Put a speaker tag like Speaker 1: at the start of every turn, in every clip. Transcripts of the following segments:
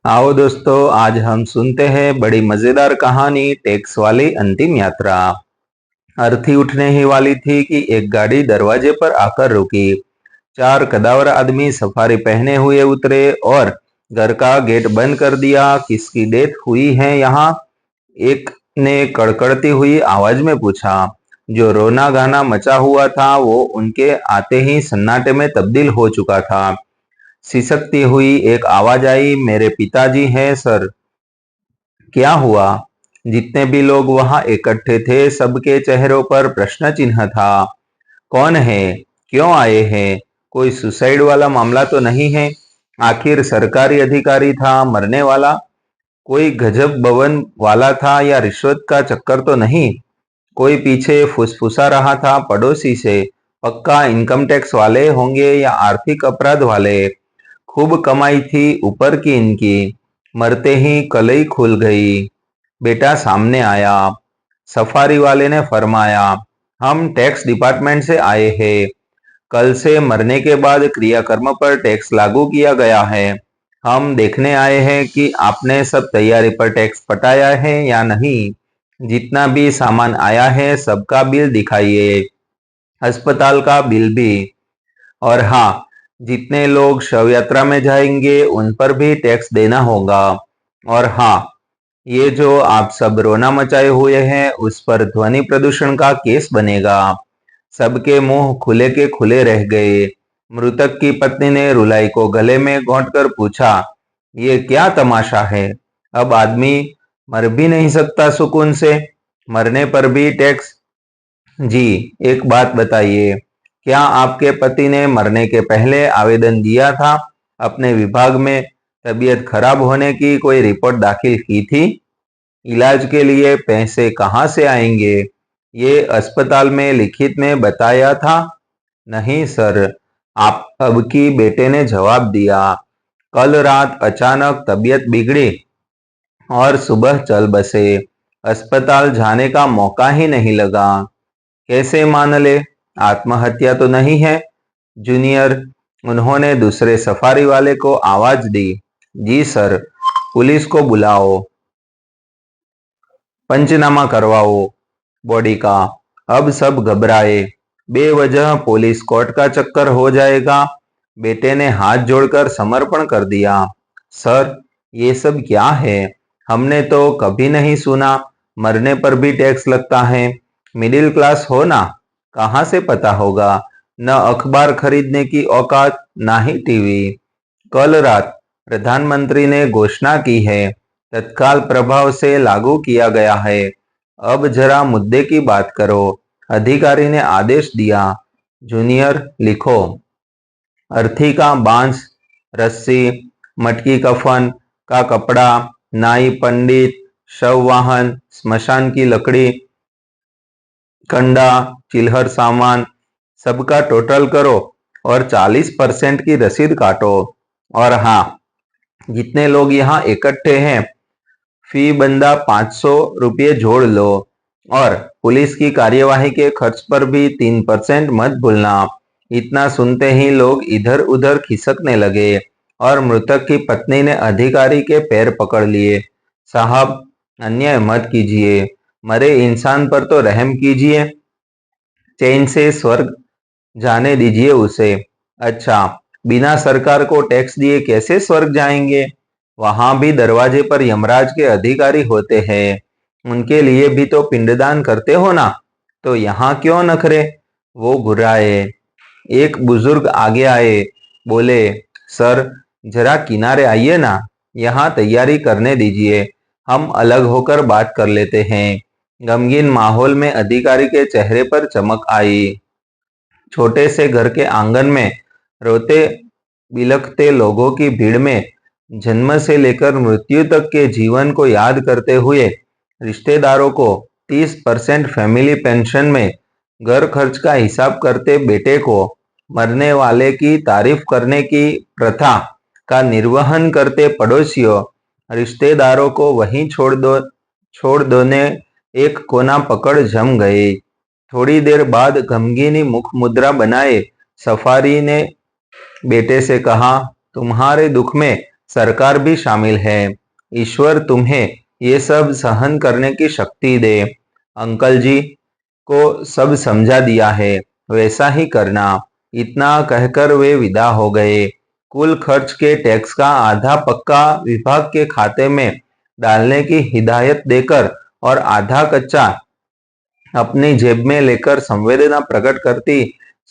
Speaker 1: आओ दोस्तों, आज हम सुनते हैं बड़ी मजेदार कहानी टैक्स वाली अंतिम यात्रा। अर्थी उठने ही वाली थी कि एक गाड़ी दरवाजे पर आकर रुकी। चार कदावर आदमी सफारी पहने हुए उतरे और घर का गेट बंद कर दिया। किसकी डेथ हुई है यहाँ? एक ने कड़कड़ती हुई आवाज में पूछा। जो रोना गाना मचा हुआ था वो उनके आते ही सन्नाटे में तब्दील हो चुका था। सिसकती हुई एक आवाज आई, मेरे पिताजी हैं सर। क्या हुआ? जितने भी लोग वहां इकट्ठे थे सबके चेहरों पर प्रश्न चिन्ह था। कौन है? क्यों आए हैं? कोई सुसाइड वाला मामला तो नहीं है? आखिर सरकारी अधिकारी था मरने वाला? कोई गजब भवन वाला था या रिश्वत का चक्कर तो नहीं? कोई पीछे फुसफुसा रहा था पड़ोसी से, पक्का इनकम टैक्स वाले होंगे या आर्थिक अपराध वाले। खूब कमाई थी ऊपर की इनकी। मरते ही कलई खुल गई। बेटा सामने आया। सफारी वाले ने फरमाया, हम टैक्स डिपार्टमेंट से आए हैं। कल से मरने के बाद क्रियाकर्म पर टैक्स लागू किया गया है। हम देखने आए हैं कि आपने सब तैयारी पर टैक्स पटाया है या नहीं। जितना भी सामान आया है सबका बिल दिखाइए, अस्पताल का बिल भी। और हाँ, जितने लोग शव यात्रा में जाएंगे उन पर भी टैक्स देना होगा। और हाँ, ये जो आप सब रोना मचाए हुए हैं उस पर ध्वनि प्रदूषण का केस बनेगा। सबके मुंह खुले के खुले रह गए। मृतक की पत्नी ने रुलाई को गले में घोंटकर पूछा, ये क्या तमाशा है? अब आदमी मर भी नहीं सकता सुकून से, मरने पर भी टैक्स? जी, एक बात बताइए, क्या आपके पति ने मरने के पहले आवेदन दिया था? अपने विभाग में तबीयत खराब होने की कोई रिपोर्ट दाखिल की थी? इलाज के लिए पैसे कहाँ से आएंगे? ये अस्पताल में लिखित में बताया था? नहीं सर। आप अब की बेटे ने जवाब दिया। कल रात अचानक तबीयत बिगड़ी और सुबह चल बसे। अस्पताल जाने का मौका ही नहीं लगा। कैसे मान ले? आत्महत्या तो नहीं है? जूनियर, उन्होंने दूसरे सफारी वाले को आवाज दी। जी सर। पुलिस को बुलाओ, पंचनामा करवाओ बॉडी का। अब सब घबराए। बेवजह पुलिस कोर्ट का चक्कर हो जाएगा। बेटे ने हाथ जोड़कर समर्पण कर दिया। सर, ये सब क्या है? हमने तो कभी नहीं सुना मरने पर भी टैक्स लगता है। मिडिल क्लास हो ना, कहाँ से पता होगा? न अखबार खरीदने की औकात, ना ही टीवी। कल रात प्रधानमंत्री ने घोषणा की है, तत्काल प्रभाव से लागू किया गया है। अब जरा मुद्दे की बात करो। अधिकारी ने आदेश दिया। जूनियर, लिखो। अर्थी का बांस, रस्सी, मटकी कफन का कपड़ा, नाई पंडित, शव वाहन, स्मशान की लकड़ी, कंडा, चिल्हर सामान, सबका टोटल करो और 40% की रसीद काटो। और हाँ, जितने लोग यहाँ इकट्ठे हैं फी बंदा 500 रुपये जोड़ लो। और पुलिस की कार्यवाही के खर्च पर भी 3% मत भूलना। इतना सुनते ही लोग इधर उधर खिसकने लगे और मृतक की पत्नी ने अधिकारी के पैर पकड़ लिए। साहब, अन्याय मत कीजिए, मरे इंसान पर तो रहम कीजिए। चैन से स्वर्ग जाने दीजिए उसे। अच्छा, बिना सरकार को टैक्स दिए कैसे स्वर्ग जाएंगे? वहां भी दरवाजे पर यमराज के अधिकारी होते हैं। उनके लिए भी तो पिंडदान करते हो ना, तो यहाँ क्यों नखरे? वो घुराए। एक बुजुर्ग आगे आए, बोले, सर जरा किनारे आइए ना, यहाँ तैयारी करने दीजिए, हम अलग होकर बात कर लेते हैं। गमगीन माहौल में अधिकारी के चेहरे पर चमक आई। छोटे से घर के आंगन में रोते बिलखते लोगों की भीड़ में जन्म से लेकर मृत्यु तक के जीवन को याद करते हुए रिश्तेदारों को 30% फैमिली पेंशन में घर खर्च का हिसाब करते बेटे को मरने वाले की तारीफ करने की प्रथा का निर्वहन करते पड़ोसियों रिश्तेदारों को वहीं छोड़ दो ने एक कोना पकड़ जम गए। थोड़ी देर बाद गमगीनी मुख मुद्रा बनाए सफारी ने बेटे से कहा, तुम्हारे दुख में सरकार भी शामिल है। ईश्वर तुम्हें ये सब सहन करने की शक्ति दे। अंकल जी को सब समझा दिया है, वैसा ही करना। इतना कहकर वे विदा हो गए। कुल खर्च के टैक्स का आधा पक्का विभाग के खाते में डालने की हिदायत देकर और आधा कच्चा अपनी जेब में लेकर संवेदना प्रकट करती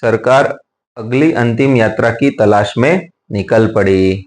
Speaker 1: सरकार अगली अंतिम यात्रा की तलाश में निकल पड़ी।